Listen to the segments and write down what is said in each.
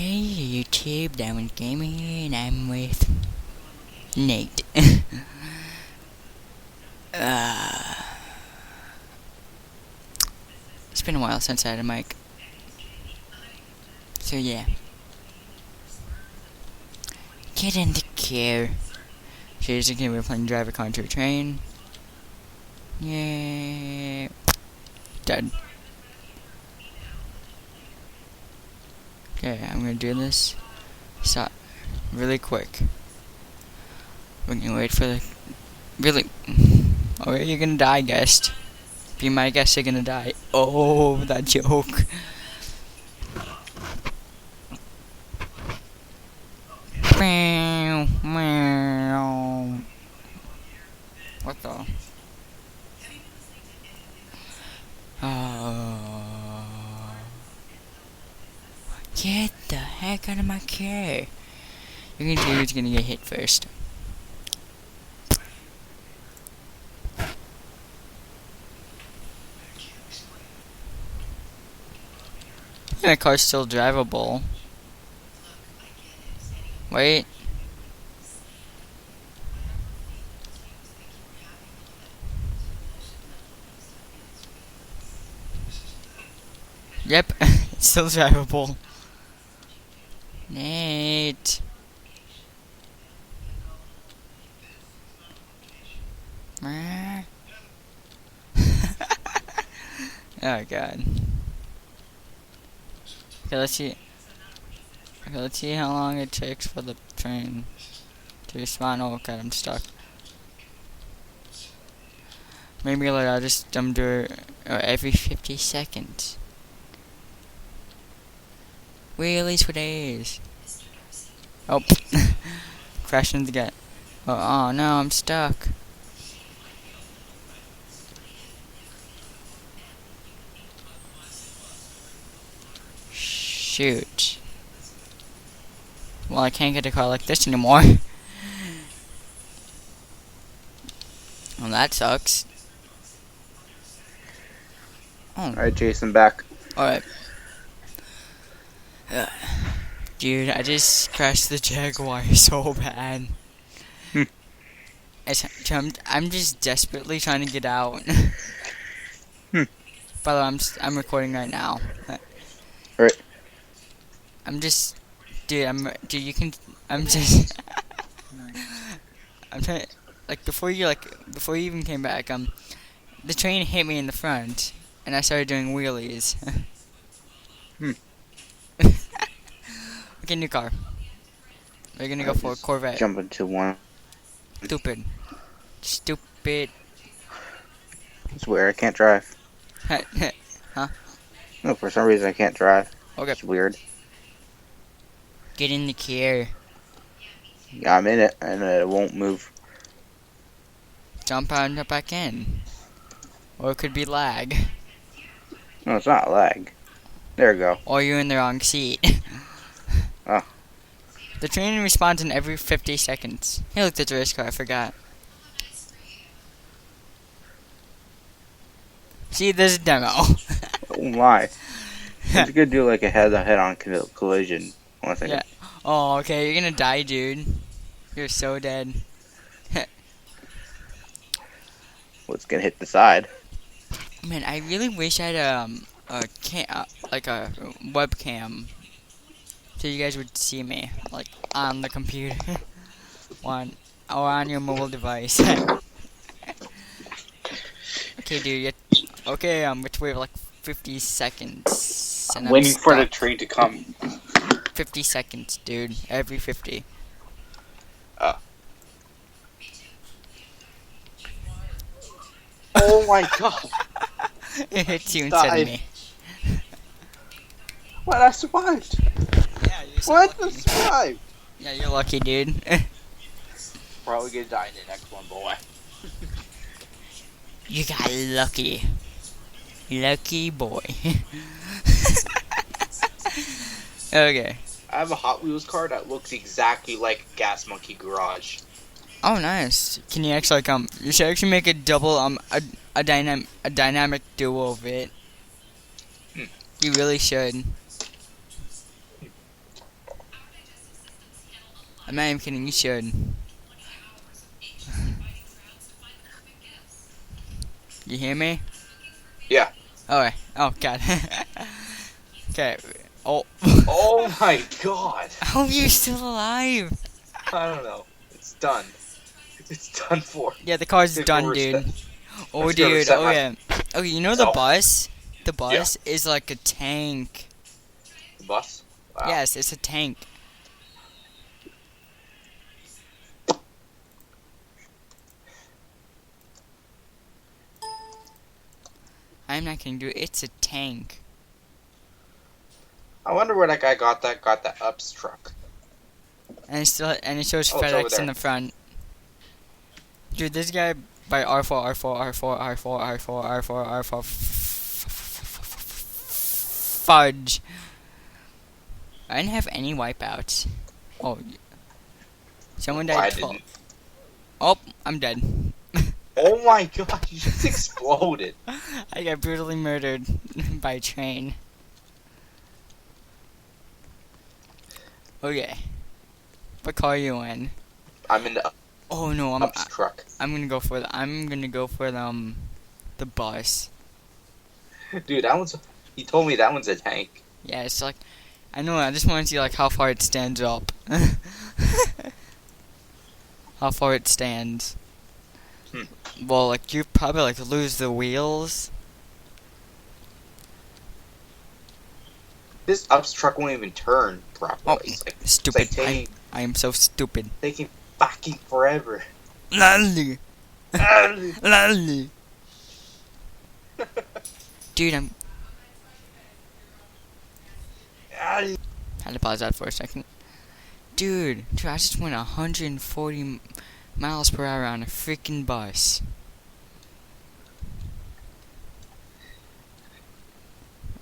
Hey YouTube, Diamond Gaming here, and I'm with Nate. uh, it's been a while since I had a mic. So yeah. Get in the car. So as you can, we're playing Driver Contour Train. Yeah. Done. Okay, I'm gonna do this. Stop. Really quick. We're gonna wait for the... Really... Oh, you're gonna die, guest. Be my guest, you're gonna die. Oh, that joke. What the? Get the heck out of my car. You're gonna do who's gonna get hit first. That car's still drivable. Wait. Yep, it's still drivable. Nate. Oh god. Okay, let's see. Okay, let's see how long it takes for the train to respond. Oh god, I'm stuck. Maybe like I'll just do it every 50 seconds. Wheelies for days. Oh, crashing the gut. Oh no, I'm stuck. Shoot. Well, I can't get a car like this anymore. Well, that sucks. Oh. Alright, Jason, back. Alright. Dude, I just crashed the Jaguar so bad. I'm just desperately trying to get out. By the way, I'm recording right now. Alright. Dude, you can, I'm just, I'm trying, before you even came back, the train hit me in the front, and I started doing wheelies. Okay, new car. We're gonna go for a Corvette. Jump into one. Stupid. Stupid. It's weird, I can't drive. Huh? No, for some reason I can't drive. Okay. It's weird. Get in the car. Yeah, I'm in it, and it won't move. Jump out and jump back in. Or it could be lag. No, it's not lag. There we go. Or you're in the wrong seat. Oh. The train responds in every 50 seconds. Hey, look, there's a race car, I forgot. See, there's a demo. Oh my. It's gonna do like a head-on collision. 1 second. Yeah. Oh, okay, you're gonna die, dude. You're so dead. Well, it's gonna hit the side. Man, I really wish I had a webcam, so you guys would see me on the computer, or on your mobile device. Okay, dude. Okay, let's wait 50 seconds. And I'm waiting for the train to come. 50 seconds, dude. Every 50. Oh my god! It hits you instead of me. What? I survived! Yeah, you're so What? I lucky. survived! Yeah, you're lucky, dude. Probably gonna die in the next one, boy. You got lucky. Lucky boy. Okay. I have a Hot Wheels car that looks exactly like Gas Monkey Garage. Oh, nice. Can you actually you should actually make a double a dynamic duo of it. You really should. I'm not even kidding. You should. You hear me? Yeah. Okay. Oh God. Okay. Oh. Oh my god. How are you still alive? I don't know. It's done. It's done for. Yeah, the car's Let's done, go dude. reset- Oh, let's go dude. reset Oh, my- yeah. Okay, you know the Oh. bus? The bus is like a tank. The bus? Wow. Yes, it's a tank. I'm not kidding, dude. It's a tank. I wonder where that guy got that ups truck. And it shows Oh, it's over FedEx in there. the front. Dude, this guy by R4 fudge. I didn't have any wipeouts. Oh, someone I died. didn't. Oh, I'm dead. Oh my god, you just exploded. I got brutally murdered by a train. Okay. What car are you in? I'm in the Oh no, ups truck. I'm gonna go for the bus. Dude, that one's. He told me that one's a tank. Yeah, it's like I know. I just want to see like how far it stands up. How far it stands. Well, like you probably like lose the wheels. This ups truck won't even turn properly. Oh, It's like, stupid! It's like I am so stupid. taking fucking forever. Lolly, lolly. Dude, I had to pause that for a second. Dude, I just went 140 miles per hour on a freaking bus.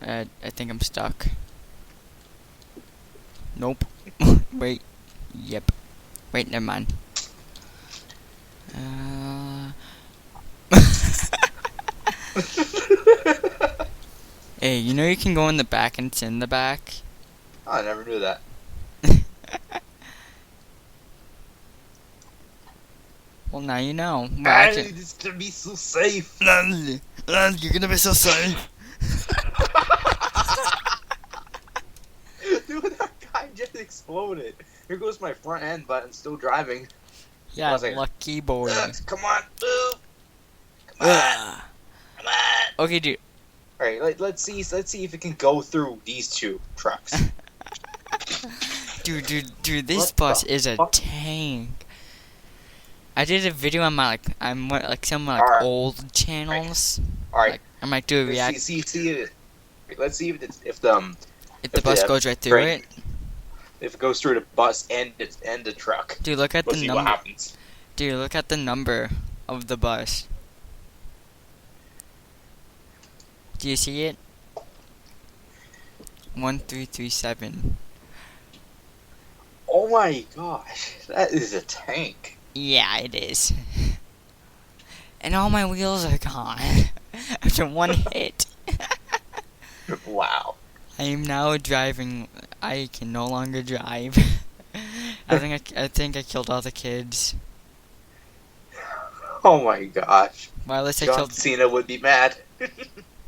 I think I'm stuck. Nope. Wait. Yep. Wait, never mind. Hey, you know you can go in the back and it's in the back? Oh, I never knew that. Well, now you know. Well, Actually, this is gonna be so safe. You're gonna be so safe. Dude, that guy just exploded. Here goes my front end, but I'm still driving. Yeah, Pause it. lucky boy. Come on, move. Come on, Ugh. come on. Okay, dude. All right, let's see if it can go through these two trucks. Dude, this What bus the is a fuck? tank. I did a video on my some Alright. old channels. All right, Like, I might do a let's react see it. Let's see if if the if bus the goes right through train- it. it goes through the bus and the truck. Dude, look at Let's the see what number. happens. Dude, look at the number of the bus. Do you see it? 1337. Oh my gosh, that is a tank. Yeah, it is. And all my wheels are gone after one hit. Wow. I am now driving. I can no longer drive. I think I killed all the kids. Oh my gosh. Well, at least I John killed. Cena would be mad.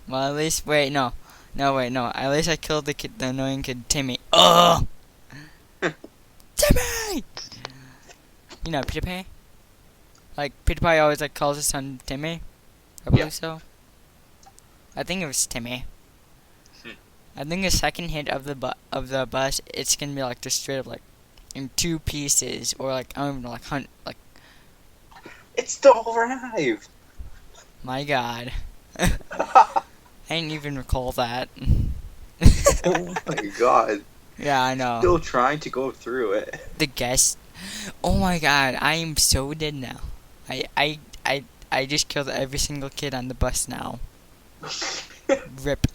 Well, at least wait, no. At least I killed the kid, the annoying kid, Timmy. Ugh. Timmy. You know Peter Pan. Like Peter Pan always like calls his son Timmy. I believe Yeah. so. I think it was Timmy. Hmm. I think the second hit of the bus, it's gonna be like just straight up like in two pieces, or like I don't even know, like It's still alive. my God, Oh I didn't even recall that. my god. Yeah, I know. Still trying to go through it. The guest. Oh my God, I am so dead now. I just killed every single kid on the bus now. Rip.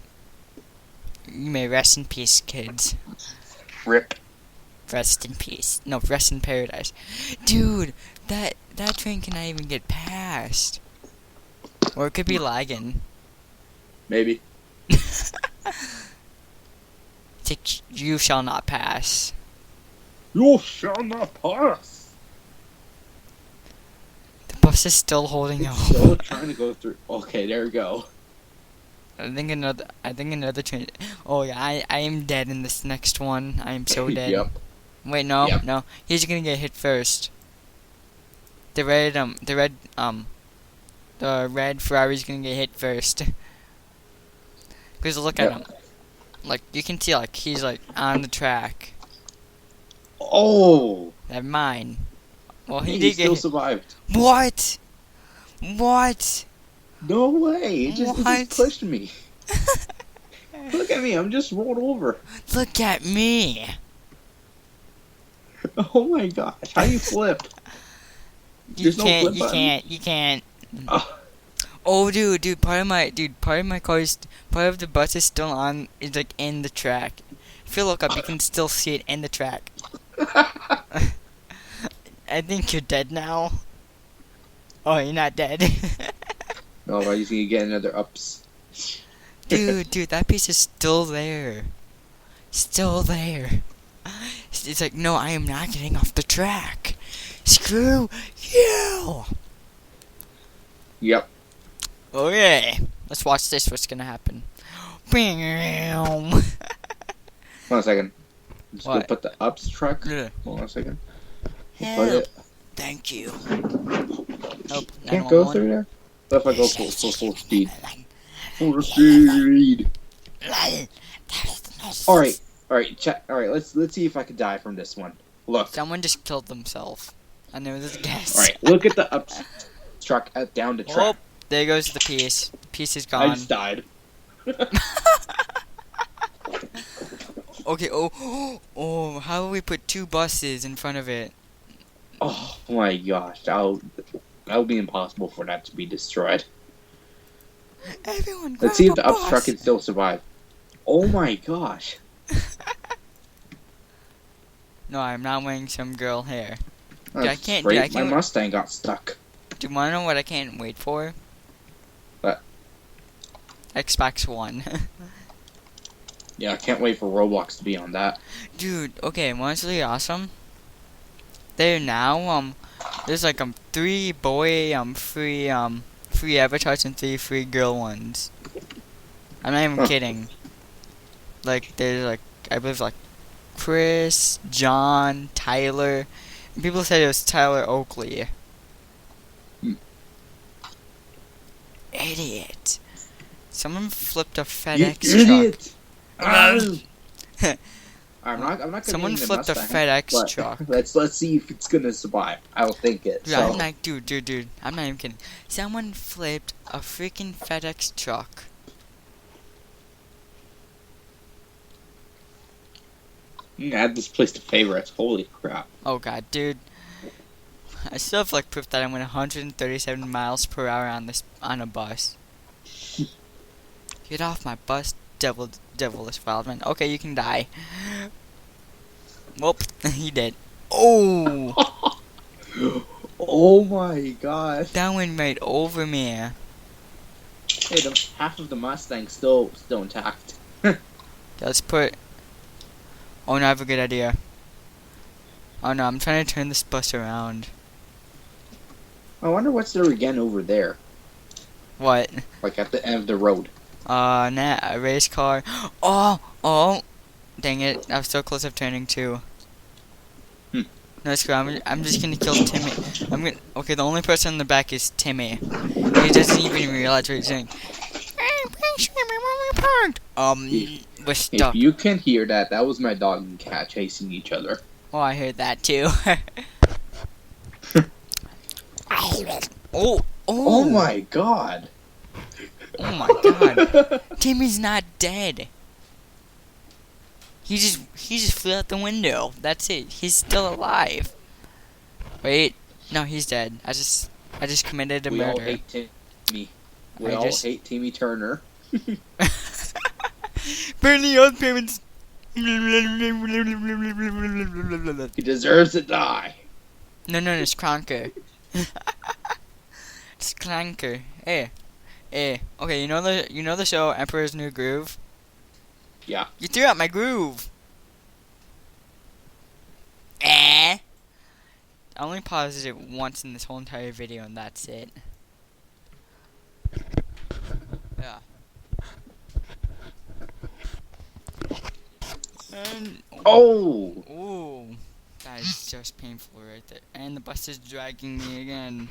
You may rest in peace, kids. Rip. Rest in peace. No, rest in paradise. Dude, that train cannot even get past. Or it could be lagging. Maybe. You shall not pass. You shall not pass. The bus is still holding It's on. still trying to go through. Okay, there we go. I think another train. Oh yeah, I am dead in this next one. I am so dead. Yep. Wait, no, Yep. no. He's gonna get hit first. The red Ferrari's gonna get hit first. Cause look at Yep. him. Like you can see, like he's like on the track. Oh, Never mind. Well, he he did get still hit. survived. What? What? No way! It just What? pushed me. Look at me! I'm just rolled over. Look at me. Oh my gosh! How you flip? You There's no can't. flip You button? can't. You can't. Oh, Oh, dude, part of my car is, part of the bus is still on, is like in the track. If you look up, you can still see it in the track. I think you're dead now. Oh, you're not dead. no! I just need to get another ups. dude, that piece is still there. Still there. It's like, no, I am not getting off the track. Screw you. Yep. Okay, let's watch this. What's gonna happen? Bam. Hold on a second. I'm just gonna What? put the ups truck. Yeah. Hold on a second. Put Help. it. Thank you. Nope. Can't go through there. What if I go full speed? Full speed. All right. Check. All right. Let's see if I can die from this one. Look. Someone just killed themselves. I know this guess. All right. Look at the ups truck down the Oh, track. there goes the piece. The piece is I gone. just died. Okay. Oh. How will we put 2 buses in front of it? Oh my gosh. That would be impossible for that to be destroyed. Everyone, Let's see if grab the a ups bus. truck can still survive. Oh my gosh. No, I'm not wearing some girl hair. Dude, I That's can't- great. dude, I can't- My Mustang got stuck. Do you wanna know what I can't wait for? What? Xbox One. Yeah, I can't wait for Roblox to be on that. Dude, okay, what's really awesome? There now, there's like 3 boy, 3 avatars and 3 free girl ones. I'm not even Huh. kidding. Like there's like, I believe like Chris, John, Tyler. And people said it was Tyler Oakley. Hmm. Idiot. Someone flipped a You FedEx truck. idiot! I'm not gonna Someone name the flipped a Mustang, FedEx but truck. Let's see if it's gonna survive. I don't think it. Dude, So. I'm like, dude, I'm not even kidding. Someone flipped a freaking FedEx truck. Add this place to favorites. Holy crap. Oh god, dude. I still have like proof that I went 137 miles per hour on a bus. Get off my bus, devilish wildman. Okay, you can die. Whoop, he did. Oh, Oh my gosh. that went right over me. Hey, half of the Mustang's still intact. Let's put. Oh no, I have a good idea. Oh no, I'm trying to turn this bus around. I wonder what's there again over there. What? Like at the end of the road. Nah, a race car. Oh, dang it! I was so close of turning too. Hmm. No, screw. I'm just gonna kill Timmy. Okay, the only person in the back is Timmy. He doesn't even realize what he's doing. We're stuck. If you can hear that, that was my dog and cat chasing each other. Oh, I heard that too. Oh. Oh my god. Oh my god. Timmy's not dead. He just flew out the window. That's it. He's still alive. Wait. No, he's dead. I just committed a We all murder. hate Timmy. We I all just- hate Timmy Turner. Burn the old parents. He deserves to die. No, it's Clanker. It's Clanker. Hey. Okay, you know the show Emperor's New Groove? Yeah. You threw out my groove. Eh. I only paused it once in this whole entire video, and that's it. Yeah. And Oh! ooh, that is just painful right there. And the bus is dragging me again.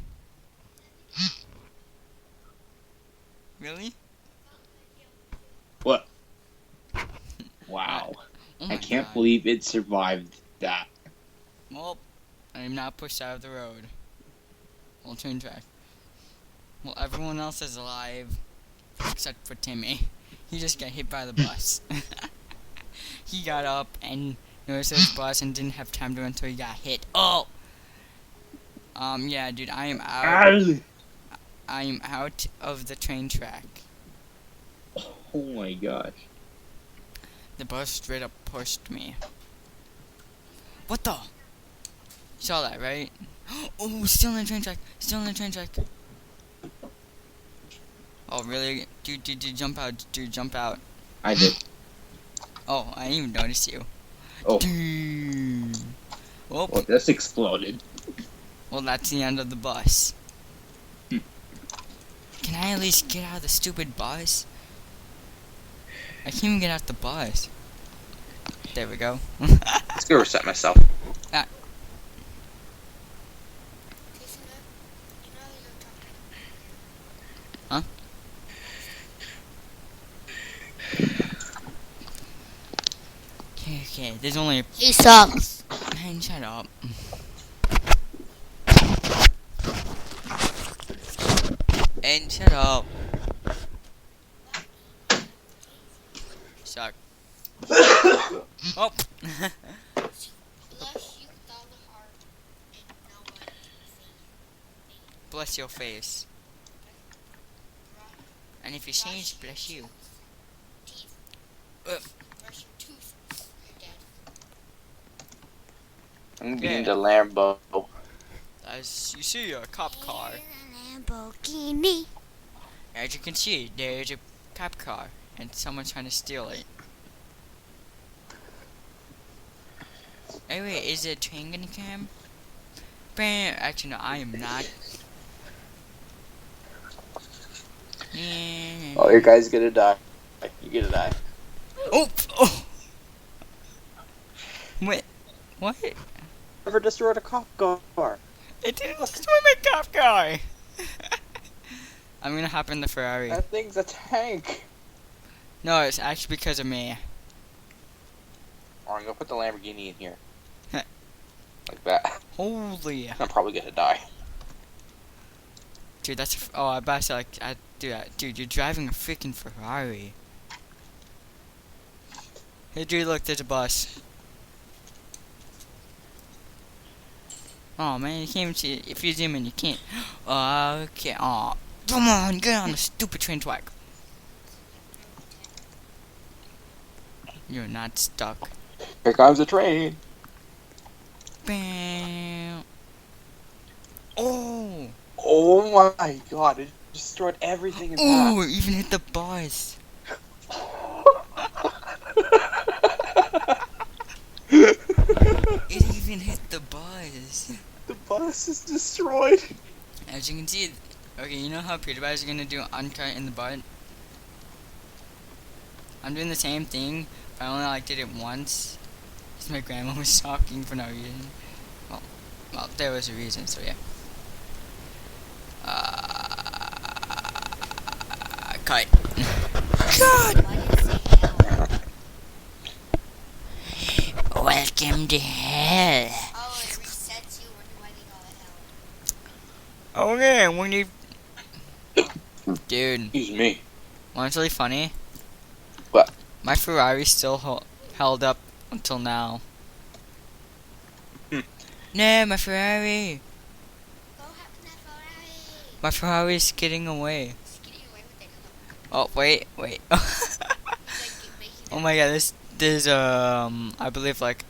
Really? What? Wow. Oh I my can't God. believe it survived that. Well, I am not pushed out of the road. Well, train track. Well, everyone else is alive except for Timmy. He just got hit by the bus. He got up and noticed his bus and didn't have time to run until he got hit. Oh! Yeah, dude, I am out. Ow! I am out of the train track. Oh my gosh. The bus straight up pushed me. What the? Saw that, right? Oh, still in the train track. Still in the train track. Oh, really? Dude, jump out. Dude, jump out. I did. Oh, I didn't even notice you. Oh. Dude. Well, Well, this exploded. well, that's the end of the bus. Hmm. Can I at least get out of the stupid bus? I can't even get out the bus. There we go. Let's go reset myself. Huh? Okay, there's only He sucks. Man, shut up. And shut up. Suck. Oh. Bless your face. And if you sneeze, bless you. I'm getting getting the Lambo. As you see, a cop car. Lamborghini. As you can see, there's a cop car, and someone's trying to steal it. Hey, wait, is the train gonna come? Bam! Actually, no, I am not. Oh, your guy's gonna die. You're gonna die. Oh! Oh! Wait, what? Never destroyed a cop car. It didn't destroy my cop car! I'm gonna hop in the Ferrari. That thing's a tank. No, it's actually because of me. Or I'm gonna put the Lamborghini in here. Like that. Holy. I'm probably gonna die. Dude, that's oh, I bet I like I do that. Dude, you're driving a freaking Ferrari. Hey, dude, look, there's a bus. Oh man, you can't even see it. If you zoom in, you can't. Okay. Oh, come on, get on the stupid train track. You're not stuck. Here comes the train. Bam. Oh. Oh my god, it destroyed everything in Oh, it even hit the bus. It even hit the bus. The bus is destroyed. As you can see, okay, you know how PewDiePie is gonna do uncut in the butt? I'm doing the same thing, but I only like did it once. Because my grandma was talking for no reason. Well, there was a reason, so yeah. Cut. God! Welcome to hell. Oh, it resets you when you call it hell. Okay, when you... Dude, Excuse me. what's really funny? What? My Ferrari's still held up until now. No, my Ferrari! Go hop in that Ferrari. My Ferrari's getting away. Just getting away with it. Oh, wait. Like, making Oh my god, there's I believe like,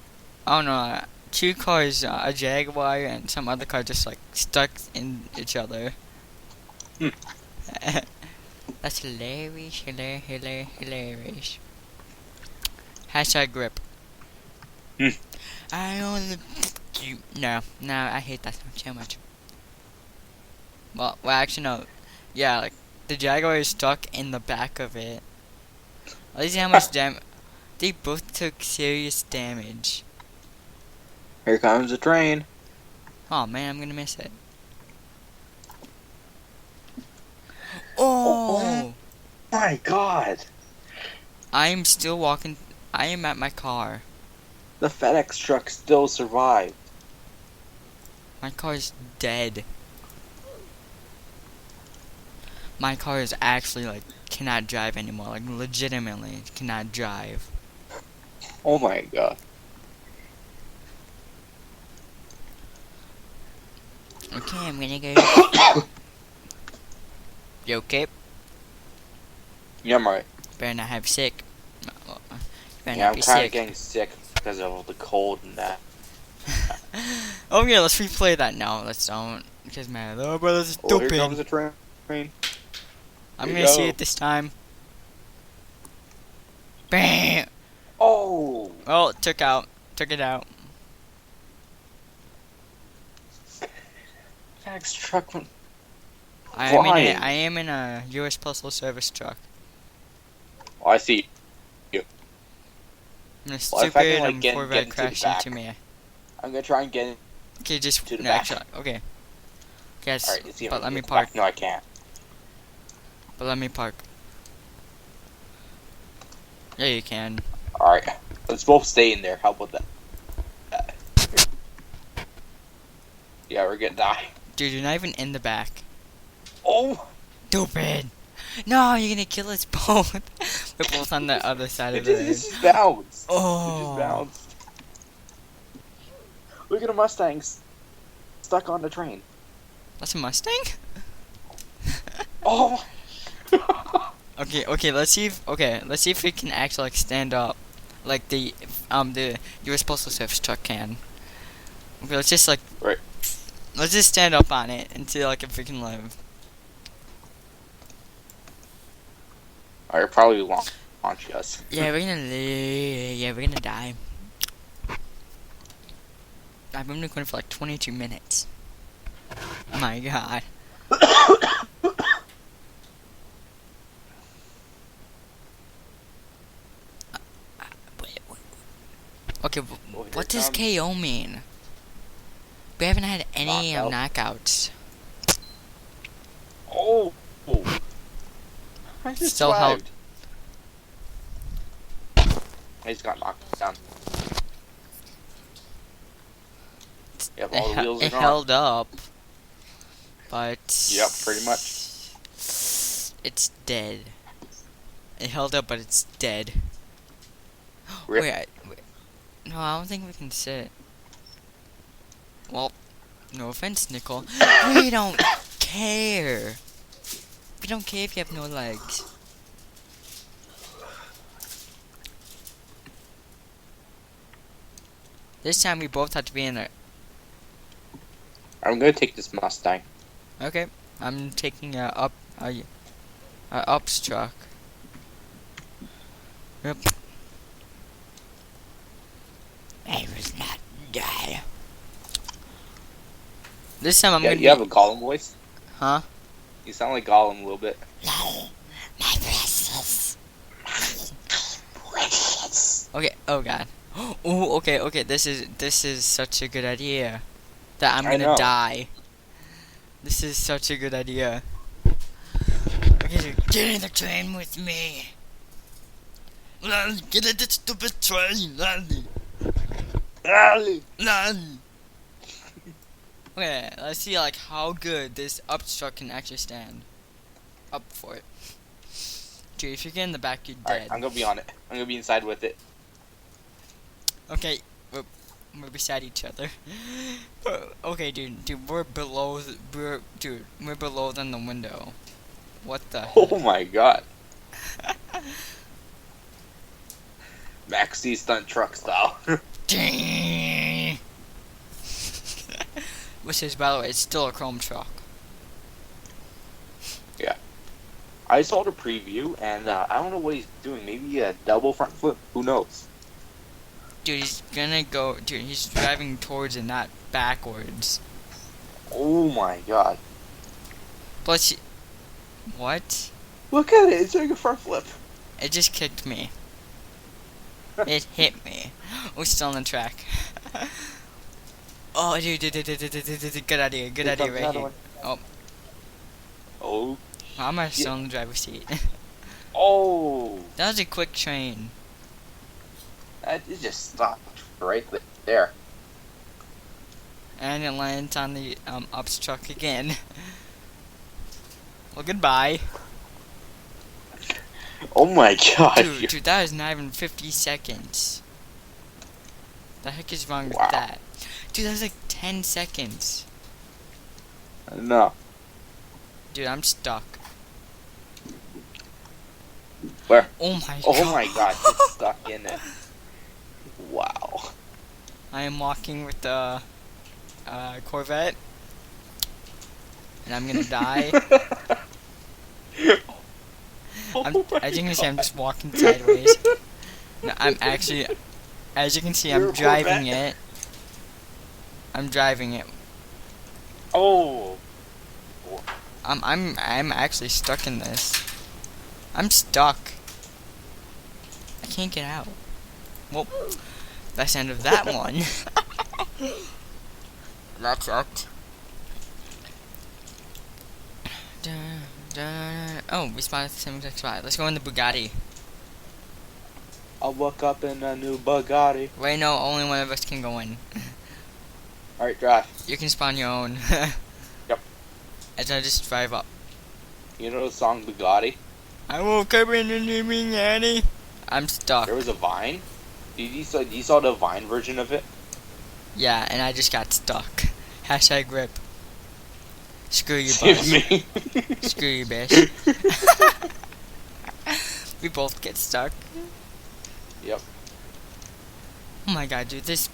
I don't know, two cars, a Jaguar and some other car just like stuck in each other. That's hilarious, hilarious. Hashtag grip. Hmm. I only No, I hate that sound so much. Well, actually, no. Yeah, like, the Jaguar is stuck in the back of it. At least how much damage. They both took serious damage. Here comes the train. Oh man, I'm gonna miss it. Oh! My God. I am still walking. I am at my car. The FedEx truck still survived. My car is dead. My car is actually, like, cannot drive anymore. Like, legitimately cannot drive. Oh my God. Okay, I'm gonna go. You okay? Yeah, I'm right. Better not have sick. Better Yeah, not I'm be kind of sick. getting sick because of the cold and that. Oh yeah, let's replay that now. Let's don't. Because my little brother's Oh, here stupid. comes the train. I'm Here gonna you see go. it this time. Bam! Oh! Oh, it took it out. FedEx truck went I flying. am in a U.S. Postal Service truck. Oh, I see. And a Well, if I can, stupid like, get Corvette into the crashed back. into me. I'm gonna try and get in. Okay, just To the no, back. actually, okay. Yes, Alright, let's see if I but can let me get to the back. park. No, I can't. But let me park. Yeah, you can. Alright, let's both stay in there. How about that? Yeah, we're gonna die. Dude, you're not even in the back. Oh! Stupid. No, you're gonna kill us both. We're both on the other side It of the road. just bounced. It Oh. just bounced. Look at a Mustang stuck on the train. That's a Mustang? Oh! Okay, let's see if we can actually, like, stand up. Like the US Postal Service truck can. Okay, let's just, like, Right. let's just stand up on it and see, like, if we can live. Alright, probably launch us. Yeah, we're gonna live. Yeah, we're gonna die. I've been recording for like 22 minutes. My God. Okay, Oh, here what it does comes. KO mean? We haven't had any Knockout. knockouts. Oh! I just Still held. survived. I just got knocked down. Yep, all the wheels are It gone. held up, but Yep, pretty much. it's dead. It held up, but it's dead. Rip. Wait, no, I don't think we can sit. Well, no offense, Nicole. We don't care. We don't care if you have no legs. This time we both have to be in it. I'm gonna take this Mustang. Okay, I'm taking a ups truck. Yep. I was not dead. This time I'm Yeah, gonna you have a Gollum voice? Huh? You sound like Gollum a little bit. No, my precious. Okay. Oh God. Oh, okay. This is such a good idea. That I'm I gonna know. die. This is such a good idea. Okay, so get in the train with me. Lolly, get in the stupid train, Lolly. Lolly. Okay, let's see like how good this up truck can actually stand up for it. Dude, if you get in the back, you're Alright, dead. I'm gonna be on it. I'm gonna be inside with it. Okay, we're beside each other. Okay, dude, we're below than the window. What the? Oh my god. Maxi stunt truck style. Which is, by the way, it's still a chrome truck. I saw the preview and I don't know what he's doing. Maybe a double front flip. Who knows? Dude, he's gonna go. Dude, he's driving towards it, not backwards. Oh my god. Plus, what? Look at it. It's doing a front flip. It just kicked me. It hit me. We're still on the track. Oh, dude, good idea, good idea right here. Oh. How am I still in the driver's seat? Oh. That was a quick train. It just stopped right there. And it lands on the ups truck again. Well, goodbye. Oh my god. Dude, that is not even 50 seconds. The heck is wrong with Wow. that? Dude, that was like 10 seconds. No. Dude, I'm stuck. Where? Oh my god. Oh my god. It's stuck in it. Wow. I am walking with the Corvette. And I'm gonna die. As you can see, I'm just walking sideways. No, I'm actually, as you can see, You're I'm a driving Corvette? it. I'm driving it. Oh. I'm actually stuck in this. I'm stuck. I can't get out. Well, that's the end of that one. That sucked. Oh, we spawned at the same exact spot. Let's go in the Bugatti. I woke up in a new Bugatti. Wait, no, only one of us can go in. Alright, drive. You can spawn your own. Yep. As I just drive up. You know the song Bugatti? I woke up in the new Bugatti. I'm stuck. There was a Vine. You saw the Vine version of it? Yeah, and I just got stuck. Hashtag rip. Screw you, Excuse boss. me. Screw you, bitch. We both get stuck. Yep. Oh my god, dude, this...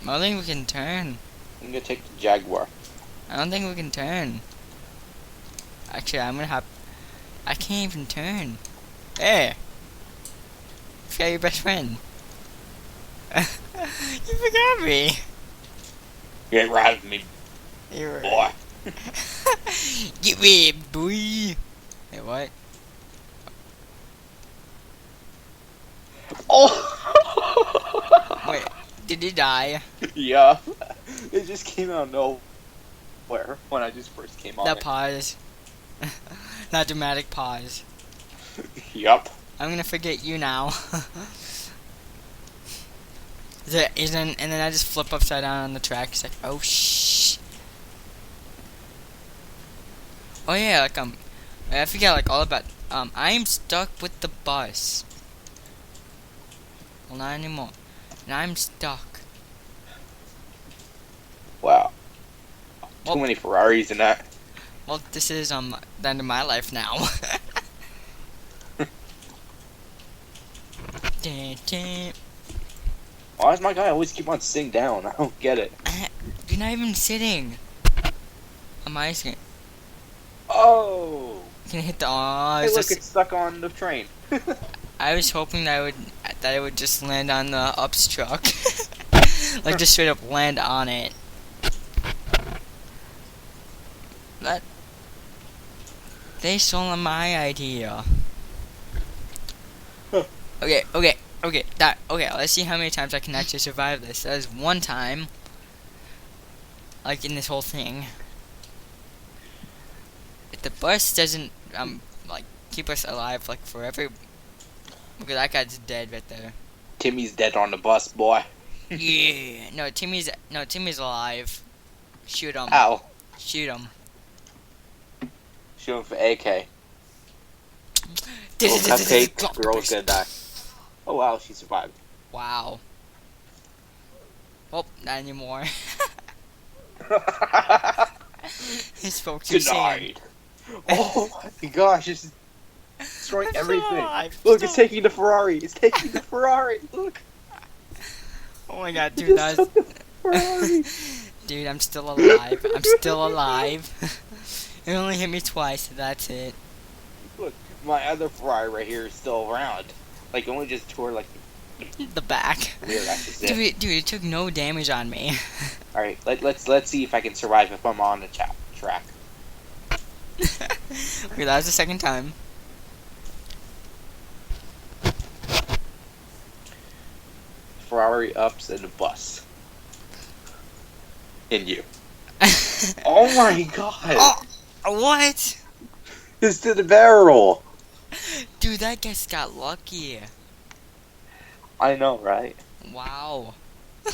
I don't think we can turn. I'm gonna take the Jaguar. I don't think we can turn. Actually, I'm gonna have... I can't even turn. Hey! Forgot your best friend. You forgot me. Get rid of me, You're... boy. Get me, boy. Hey, what? Oh! Wait, did he die? Yeah. It just came out of nowhere when I just first came on That it. pause. That dramatic pause. Yup. I'm gonna forget you now. And then I just flip upside down on the track. It's like, oh shh. Oh yeah, like I forget like all about. I am stuck with the bus. Well, not anymore. And I'm stuck. Wow. Well- Too many Ferraris in that. Well, this is the end of my life now. Dun, dun. Why does my guy always keep on sitting down? I don't get it. You're not even sitting. I'm icing. Oh! You can hit the. Oh, Hey, it's look, just, it's stuck on the train. I was hoping that it would just land on the ups truck, like just straight up land on it. That they stole my idea. Huh. Okay. Let's see how many times I can actually survive this. That is one time, like in this whole thing. If the bus doesn't like keep us alive like forever, okay, that guy's dead right there. Timmy's dead on the bus, boy. Yeah, Timmy's alive. Shoot him. Ow. Shoot him. Shoot him for AK. This Little is cupcake, girl's gonna die. Oh wow, she survived. Wow. Well, not anymore. His folks are saying. Denied. Oh my gosh, it's destroying I'm everything. alive. Look, it's taking the Ferrari. It's taking the Ferrari. Look. Oh my god, It dude, just that was... took the Ferrari. Dude, I'm still alive. I'm still alive. It only hit me twice, so that's it. Look, my other Ferrari right here is still around. Like, it only just tore like The back. Weird, that's just it. Dude, it took no damage on me. All right, let's see if I can survive if I'm on the track. Okay, that was the second time. Ferrari ups and a bus. In you. Oh my god! Oh, what? It's to the barrel. Dude, that guy got lucky. I know, right? Wow. I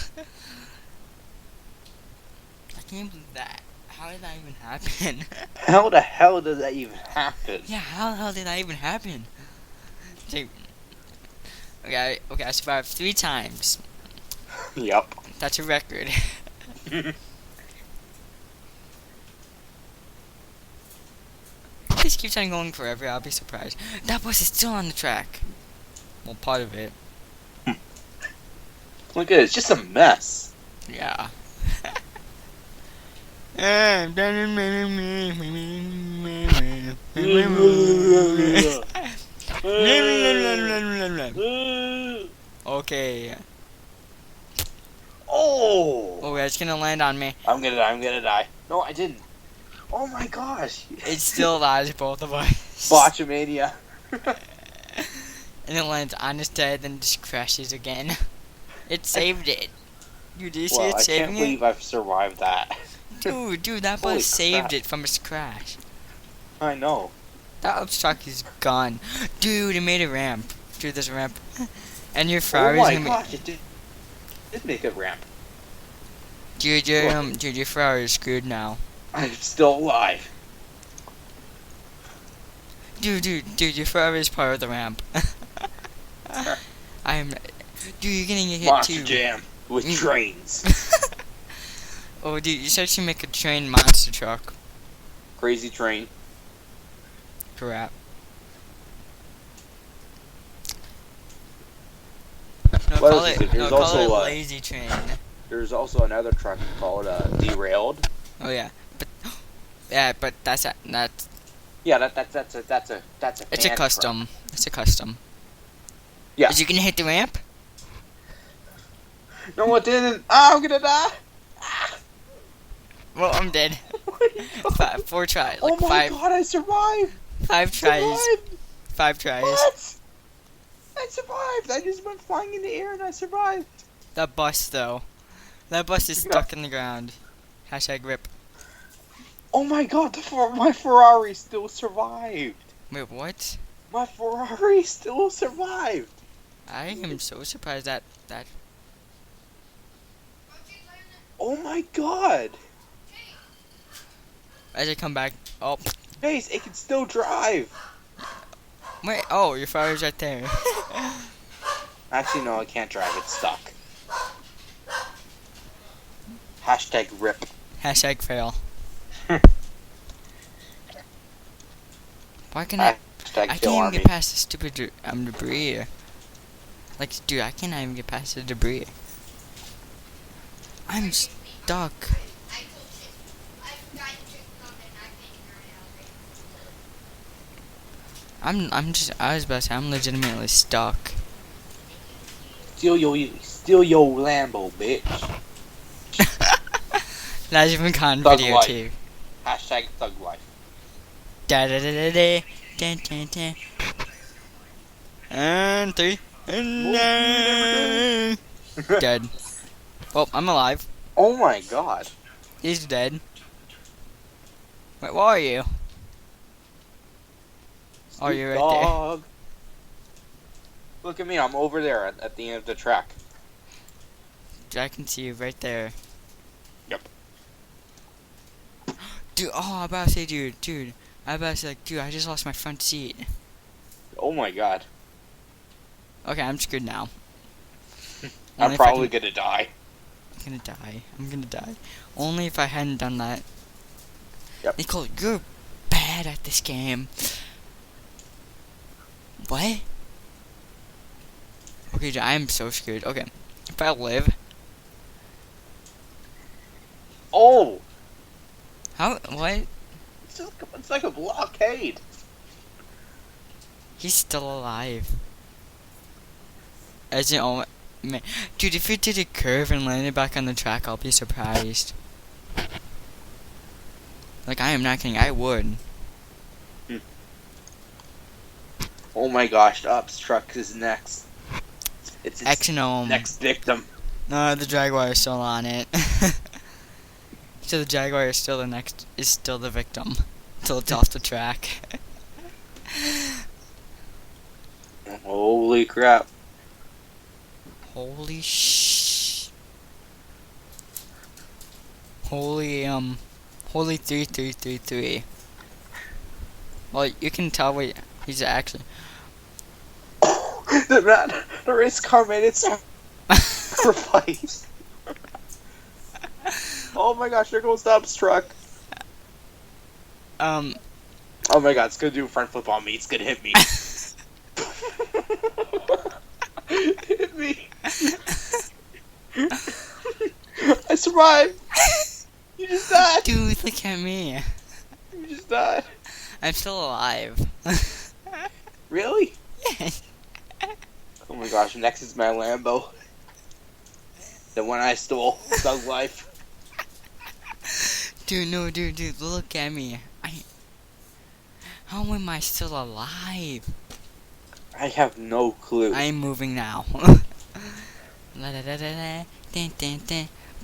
can't believe that. How did that even happen? How the hell does that even happen? Yeah, how the hell did that even happen? Dude. Okay, I survived 3 times. Yep. That's a record. If this keeps on going forever, I'll be surprised. That bus is still on the track. Well, part of it. Look at it, it's just a mess. Yeah. Okay. Oh! Oh, it's gonna land on me. I'm gonna die. No, I didn't. Oh my gosh. It still allows both of us. Botchamania. And it lands on his head, then just crashes again. It saved it. Dude, did you see Well, it I saving can't it? believe I've survived that. Dude, that Holy bus saved crap. it from its crash. I know. That obstruct is gone. Dude, it made a ramp. Dude, there's a ramp. And your Oh Ferrari's my gonna be... gosh, it did make a ramp. Dude, your Ferrari is screwed now. I'm still alive. Dude, your Ferrari is part of the ramp. Dude, you're gonna get hit Monster too. Jam with Mm. trains. Oh, dude, you should actually make a train monster truck. Crazy train. Crap. What else is it? There's call also, it lazy train. There's also another truck called Derailed. Oh yeah, but that's Yeah, that's a it's a fan custom. It's a custom. Yeah. Is you gonna hit the ramp? truck. No, it didn't. Ah, I'm gonna die. Well, I'm dead. Oh my God. 4 tries. Oh Like my god, I survived. 5 tries. Survived. 5 tries. What? I survived. I just went flying in the air and I survived. That bus though. That bus is stuck in the ground. Hashtag rip. Oh my god, my Ferrari still survived. Wait, what? My Ferrari still survived. I am so surprised that Oh my god. as I come back. Oh, Hey, it can still drive. wait. Oh, your fire's right there. Actually, no, it can't drive. It's stuck. Hashtag rip. Hashtag fail. Why can I Hashtag can't kill even army. get past the stupid debris. Like, dude, I can't even get past the debris. I'm stuck. I was about to say, I'm legitimately stuck. Steal your Lambo, bitch. Not even con Thug video life. too. Hashtag thug life. Da da da da da. Dun, dun, dun. And 3. And dead. Oh, I'm alive. Oh my god. He's dead. Wait, where are you? Oh, you're right there. Dog. Look at me, I'm over there at the end of the track. I can see you right there. Yep. Dude, oh, I'm about to say, dude. I'm about to say, like, dude, I just lost my front seat. Oh my god. Okay, I'm screwed now. I'm Only if I probably can- gonna die. I'm gonna die. Only if I hadn't done that. Yep. Nicole, you're bad at this game. What? Okay, dude, I am so screwed. Okay, if I live, Oh! how? What? It's like a blockade. He's still alive. As in, oh man, dude, if you did a curve and landed back on the track, I'll be surprised. Like, I am not kidding. I would. Oh my gosh, the Ups truck is next. It's its Exonome. next victim. No, the Jaguar is still on it. So the Jaguar is still the victim until it's off the track. Holy crap. Holy Holy 3333. Well, you can tell what he's actually. the race car made its sacrifice. Oh my gosh, there goes the Ups truck. Oh my god, it's gonna do a front flip on me. It's gonna hit me. Hit me. I survived. You just died. Dude, look at me. You just died. I'm still alive. Really? Yes. Oh my gosh, next is my Lambo. The one I stole. Thug life. Dude, no, dude, look at me. How am I still alive? I have no clue. I am moving now. Okay,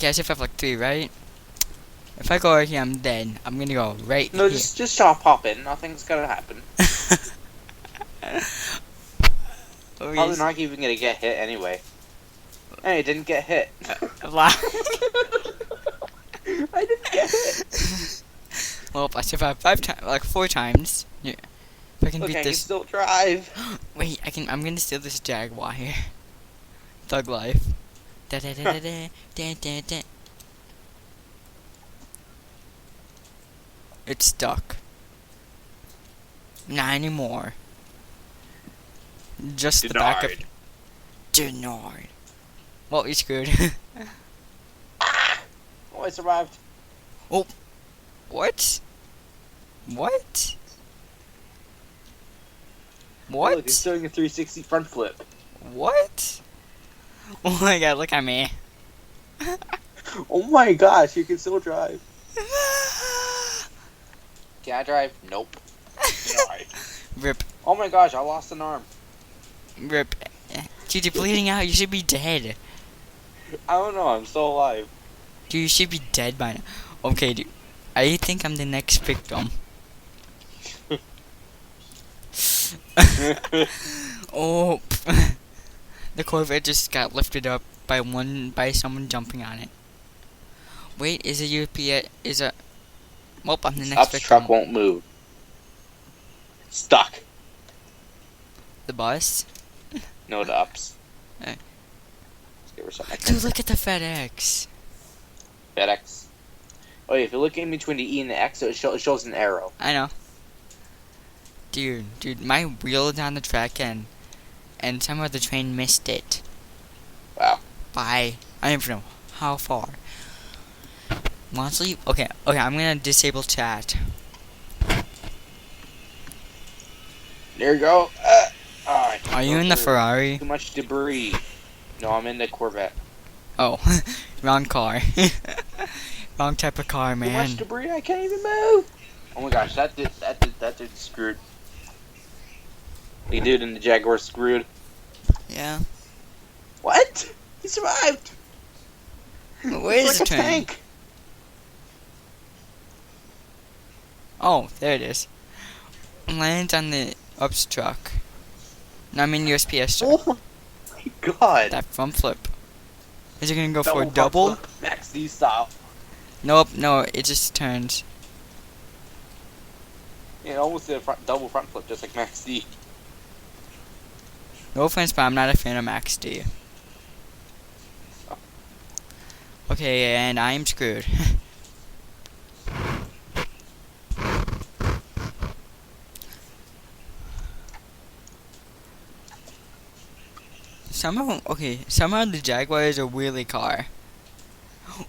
I should have like 3, right? If I go over here, I'm dead. I'm gonna go right No, here. just shop hop in. Nothing's gonna happen. Oh, Probably yes. not even gonna get hit anyway. Hey, it didn't get hit. La- I didn't get hit. Well, I survived 4 times. Yeah. If I can Look, beat I can this. still drive. Wait, I'm gonna steal this Jaguar here. Thug life. Da da da da da da da da. It's stuck. Not anymore. Just the back of. Denied. Well, you're screwed. Oh, I survived. What? What? Look, What? it's doing a 360 front flip. What? Oh my god, look at me. Oh my gosh, you can still drive. Can I drive? Nope. Denied. Rip. Oh my gosh, I lost an arm. Rip. Dude, you're bleeding out. You should be dead. I don't know, I'm still alive. Dude, you should be dead by now. Okay, dude. I think I'm the next victim. Oh. The Corvette just got lifted up by someone jumping on it. Wait, is a UPS? Well, I'm the next Ups victim. truck won't move. Stuck. The bus? No, the Ups. Eh. Let's give her something. Dude, look at the FedEx. FedEx. Oh, yeah, if you look in between the E and the X, it shows an arrow. I know. Dude, my wheel is on the track and somehow the train missed it. Wow. By, I don't even know how far. Honestly, okay, I'm gonna disable chat. There you go. Alright. Are you in the Ferrari? Too much debris. No, I'm in the Corvette. Oh, wrong car. Wrong type of car, Too much man. debris, I can't even move. Oh my gosh, that dude's screwed. The dude in the Jaguar screwed. Yeah. What? He survived. Where's It's the like a train? tank. Oh, there it is. Lands on the Ups truck. No, I mean USPS truck. Oh my god. That front flip. Is it gonna go for a front double? flip, Max D style. Nope, no, it just turns. Yeah, it almost did a double front flip, just like Max D. No offense, but I'm not a fan of Max D. Okay, and I am screwed. Somehow the Jaguar is a wheelie car.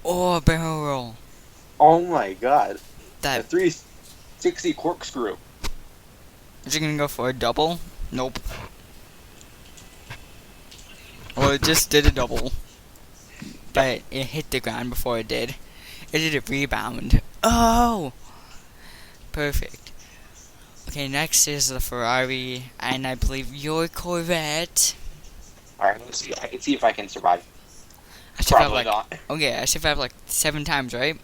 Oh, a barrel roll. Oh my god. A That, 360 corkscrew. is it gonna go for a double? Nope. Well, it just did a double. But it hit the ground before it did. It did a rebound. Oh! Perfect. Okay, next is the Ferrari, and I believe your Corvette. Alright, let's see. I can see if I can survive. I survived Probably like, not. okay, I survived like 7 times, right?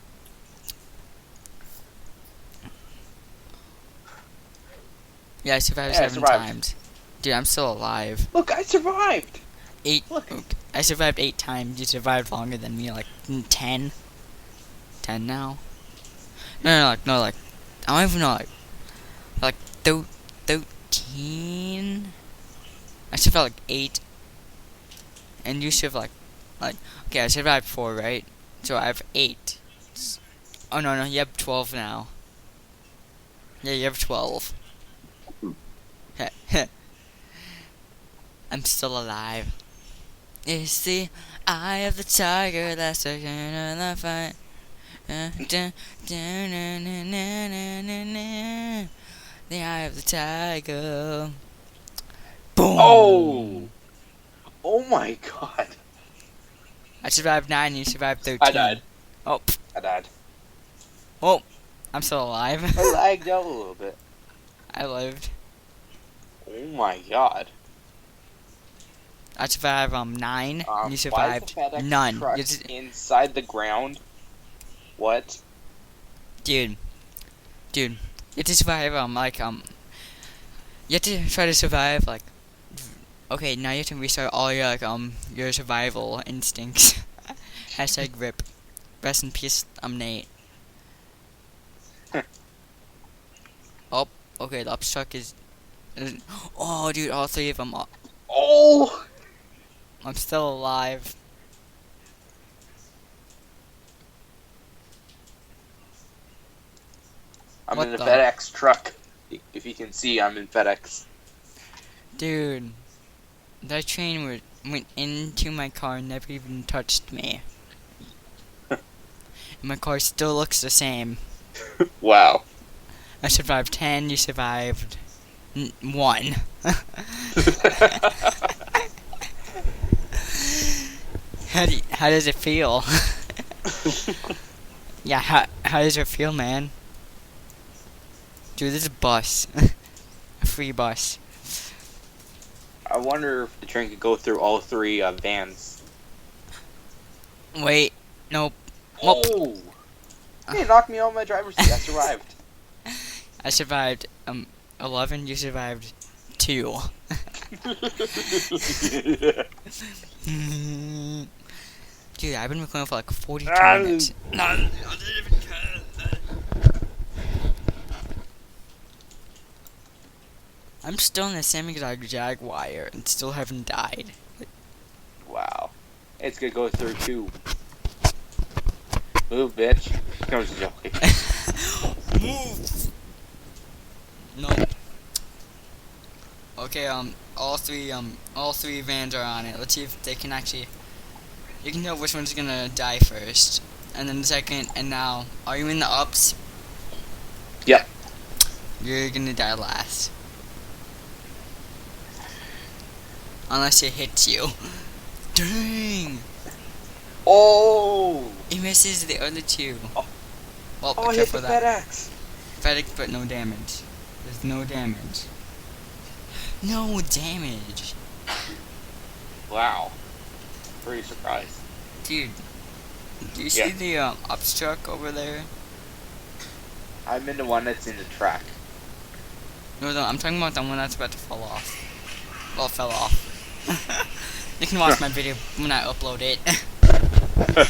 Yeah, I survived Yeah, I 7 survived. times. Dude, I'm still alive. Look, I survived. 8. Look. Okay, I survived 8 times. You survived longer than me, like 10. 10 now. No, like I don't even know, like 13. I survived like 8, and you survived like okay, I survived 4, right? So I have 8. Oh no, you have 12 now. Yeah, you have 12. I'm still alive. It's the eye of the tiger that's the end of the fight. The eye of the tiger. Boom. Oh! Oh my god. I survived 9, you survived 13. I died. Oh, I died. I'm still alive. I lagged out a little bit. I lived. Oh my god. I survived 9. You Why survived is the FedEx none. truck You just- inside the ground? What? dude, you have to survive. You have to try to survive. Like, okay, now you have to restart all your your survival instincts. Hashtag RIP. Rest in peace, Nate. Oh, okay, the ups truck is. Oh, dude, all 3 of them. Oh! I'm still alive. I'm What in a the- FedEx truck. If you can see, I'm in FedEx. Dude, that train went into my car and never even touched me. And my car still looks the same. Wow. I survived 10, you survived 1. How does it feel? Yeah, how does it feel, man? Dude, this is a bus. A free bus. I wonder if the train could go through all 3 vans. Wait, nope. Nope. Oh! Hey, knocked me on my driver's seat. I survived. I survived 11, you survived 2. Dude, I've been recording for like 42 minutes. No, I'm still in the same exact Jaguar and still haven't died. Wow. It's gonna go through 2. Move, bitch. Comes joking. Move. No. Okay, all three vans are on it. Let's see if they can actually. You can know which one's gonna die first, and then the second. And now, are you in the ups? Yep. You're gonna die last. Unless it hits you. Dang! Oh! It misses the other 2. Oh. Well, Oh, I hit except the for that. FedEx. FedEx, but no damage. There's no damage. No damage. Wow. Pretty surprised. Dude, do you Yeah. see the ups truck over there? I'm in the one that's in the track. No, I'm talking about the one that's about to fall off. Well, fell off. You can watch my video when I upload it. I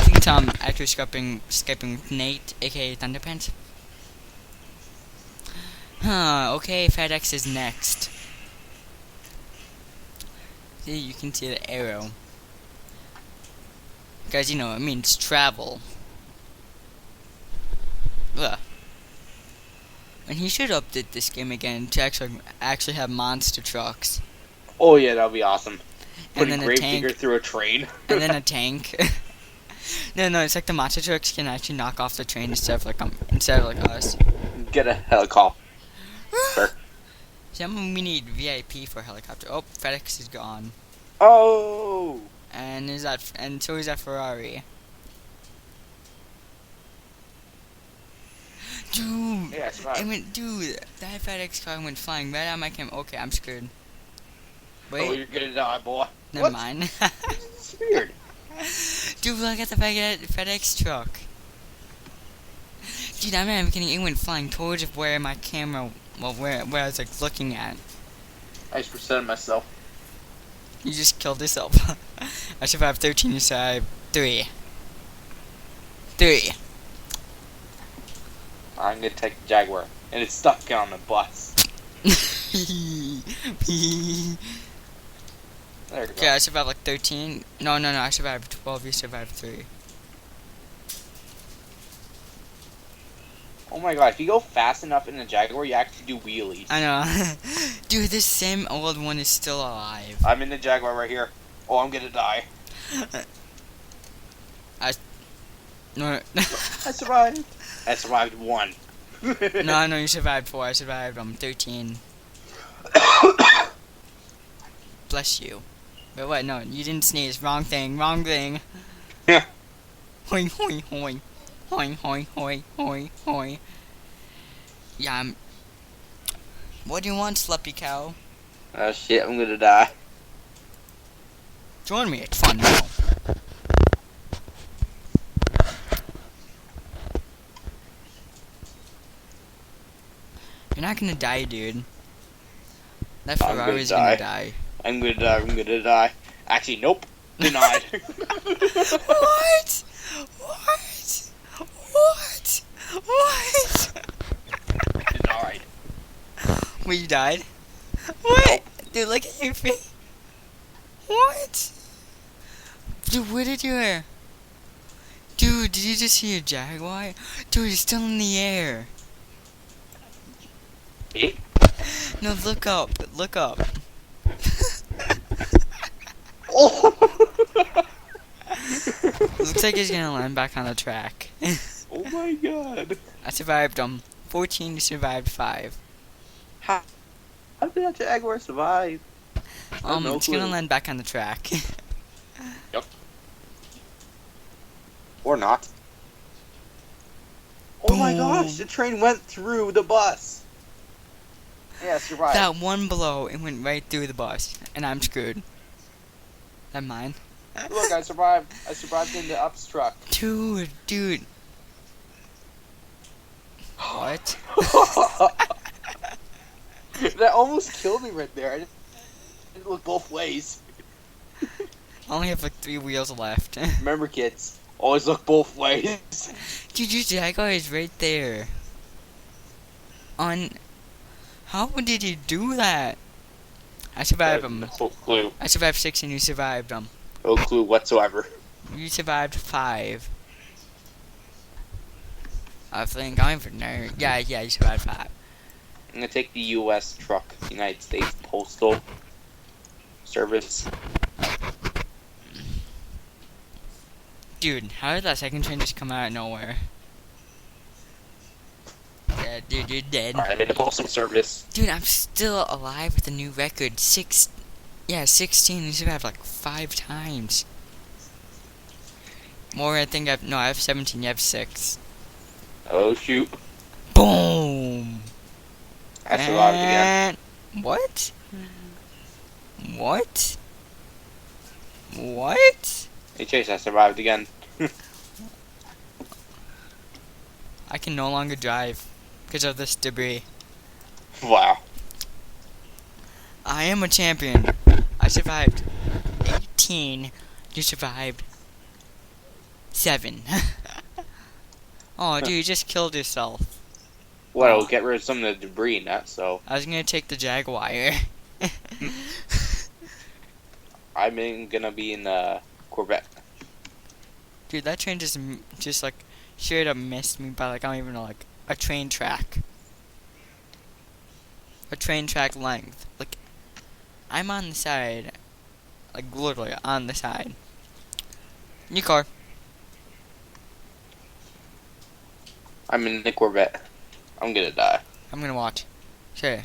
think actually skipping Nate, aka Thunderpants. Huh, okay, FedEx is next. See, you can see the arrow. Guys, you know, it means travel. Ugh. And he should update this game again to actually have monster trucks. Oh yeah, that'll be awesome. And Putting then a Gravedigger tank. through a train. And then a tank. No, it's like the monster trucks can actually knock off the train instead of like us. Get a helicopter. We need VIP for helicopter. Oh, FedEx is gone. Oh! And so is that Ferrari. Dude, Yeah, it's fine. dude, that FedEx car went flying right out my camera. Okay, I'm screwed. Oh, Wait, you're gonna die, boy. never What? mind. It's weird. Dude, look at the FedEx truck. Dude, I'm not even kidding. It went flying towards where my camera, where I was like looking at. I just presented myself. You just killed yourself. I survived 13. You survived 3. 3. I'm gonna take the Jaguar, and it's stuck on the bus. There you go. Okay, I survived like 13. No, I survived 12. You survived 3. Oh my god, if you go fast enough in the Jaguar, you actually do wheelies. I know. Dude, this same old one is still alive. I'm in the Jaguar right here. Oh, I'm gonna die. No, I survived. I survived 1. no, you survived 4. I survived 13. Bless you. But what? No, you didn't sneeze. Wrong thing. Yeah. Hoi, hoi, hoi. Hoi, hoi, hoi, hoi, hoi. Yeah, what do you want, Sluppy Cow? Oh shit, I'm gonna die. Join me, it's fun now. You're not gonna die, dude. That I'm gonna Ferrari's gonna die. I'm gonna die. Actually, nope. Denied. What? What? What? What? Denied. Wait, you died? What? Dude, look at your face. What? Dude, where did you... Dude, did you just see a Jaguar? Dude, it's still in the air. Eh? No, look up. Look up. Oh! Looks like he's gonna land back on the track. Oh my god. I survived 14, you survived 5. How did that Jaguar survive? I have no It's gonna clue. land back on the track. Or not. Oh my Boom. gosh, the train went through the bus. Yeah, survived. That one blow, it went right through the bus, and I'm screwed. That mine? Look, I survived. I survived in the ups truck. Dude. What? That almost killed me right there. I didn't look both ways. I only have like 3 wheels left. Remember, kids, always look both ways. Dude, your Jaguar is right there. How did you do that? I survived No clue. I survived 6 and you survived No clue whatsoever. You survived 5. I think I'm for nerd. Yeah, you survived 5. I'm gonna take the U.S. truck, United States Postal Service. Dude, how did that second train just come out of nowhere? Yeah, dude, you're dead. Alright, I'm in the Postal Service. Dude, I'm still alive with a new record. 16. You survived like 5 times. More, I think I have 17, you have 6. Oh shoot. Boom! I survived again. What? What? What? Hey Chase, I survived again. I can no longer drive because of this debris. Wow. I am a champion. I survived 18. You survived 7. Oh, dude, you just killed yourself. Well, get rid of some of the debris in that, so. I was gonna take the Jaguar. Gonna be in the Corvette. Dude, that train just like straight up missed me by like I don't even know, like a train track. A train track length. Like I'm on the side, like literally on the side. New car. I'm in the Corvette. I'm gonna die. I'm gonna watch. Sure.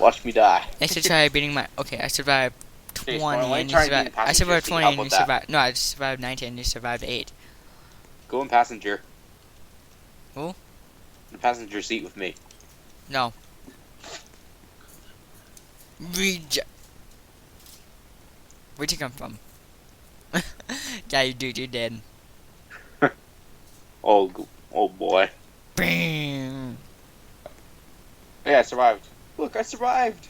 Watch me die. Next to try beating my. Okay, I survived Okay, 20 Spartan, and you try and survived. be in the I survived passenger seat. 20 How and you about that? survived. No, I just survived 19 and you survived 8. Go in passenger. Who? In the passenger seat with me. No. Reject. Where'd you come from? Yeah, you dude, you're dead. Oh boy. Bam. Yeah, I survived. Look, I survived.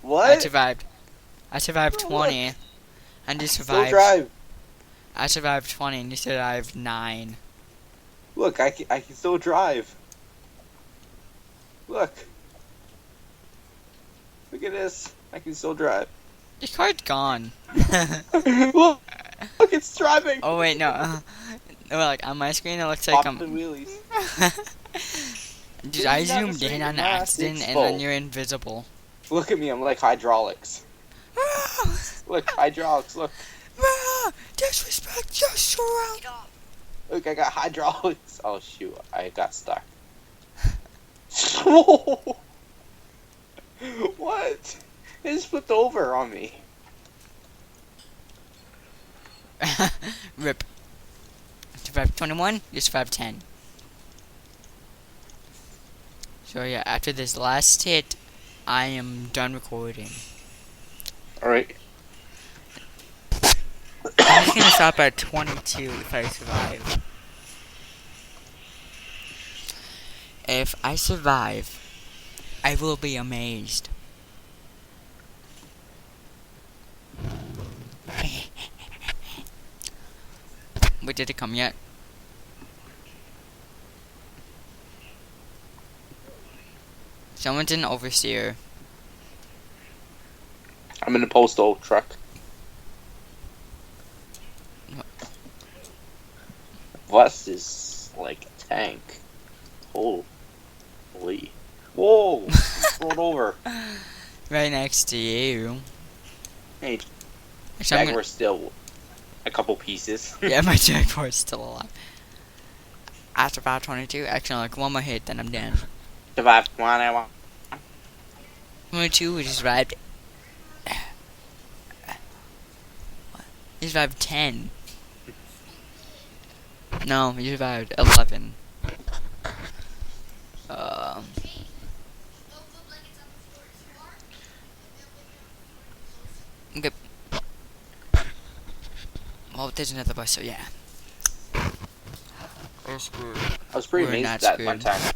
I What? survived. I survived Oh, 20. And you Still survived. drive. I survived 20 and you survived 9. Look, I can still drive. Look. Look at this. I can still drive. Your card's gone. Look, it's driving. Oh wait, no. No, like on my screen it looks like Popping wheelies. Dude, I Maybe not zoomed the in on same accident mass and then expo. you're invisible. Look at me, I'm like hydraulics. Look, hydraulics, look. Disrespect Joshua. Get off. Look, I got hydraulics. Oh shoot, I got stuck. What? It just flipped over on me. Rip. Survived 21, you survived 10. So yeah, after this last hit, I am done recording. Alright. I'm just gonna stop at 22 if I survive. If I survive, I will be amazed. Wait, did it come yet? Someone's an overseer. I'm in a postal truck. Bus is like a tank. Holy. Whoa! Rolled over. Right next to you. Hey, Actually, I'm Jaguar's still a couple pieces. yeah, my Jaguar's still alive. After about 22, actually, like one more hit, then I'm done. Survived 21. 22, we just survived. You survived 10. No, you survived 11. Those look like it's on the floor. Smart. Okay. Well, there's another bus, so yeah. We're screwed. I was pretty We're amazed not that screwed.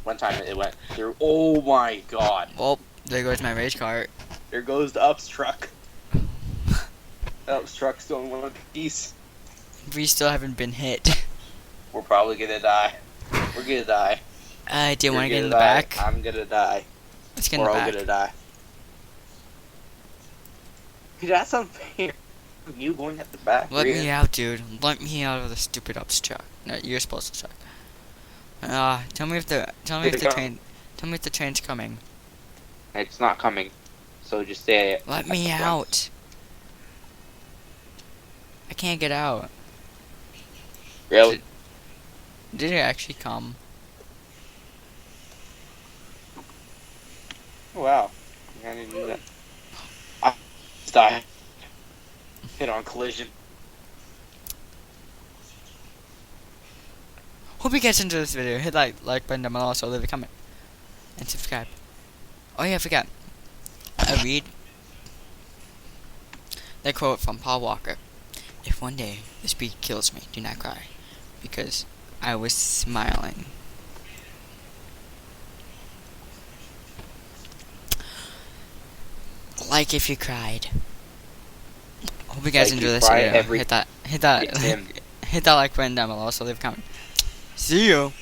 one time it went through. Oh my god. Well, there goes my race car. There goes the Ups truck. The Ups truck's still in one piece. We still haven't been hit. We're probably gonna die. We're gonna die. Do you want to You're get in gonna the die. back? I'm gonna die. Let's get in We're the all back. gonna die. Dude, that's unfair. You going at the back. Let rear. me out, dude. Let me out of the stupid ups truck. No, you're supposed to truck. Tell me if the train's coming. It's not coming. So just say it. Let me out. I can't get out. Really? Did it actually come? Wow. I didn't do that. I just died. Hit on collision. Hope you guys enjoyed this video. Hit like button down below, also leave a comment and subscribe. Oh yeah, I forgot. I read the quote from Paul Walker: "If one day the speed kills me, do not cry, because I was smiling." Like if you cried. Hope you guys Like enjoy you this cry video. every- Hit that It's him. hit that like button down below, also leave a comment. See you.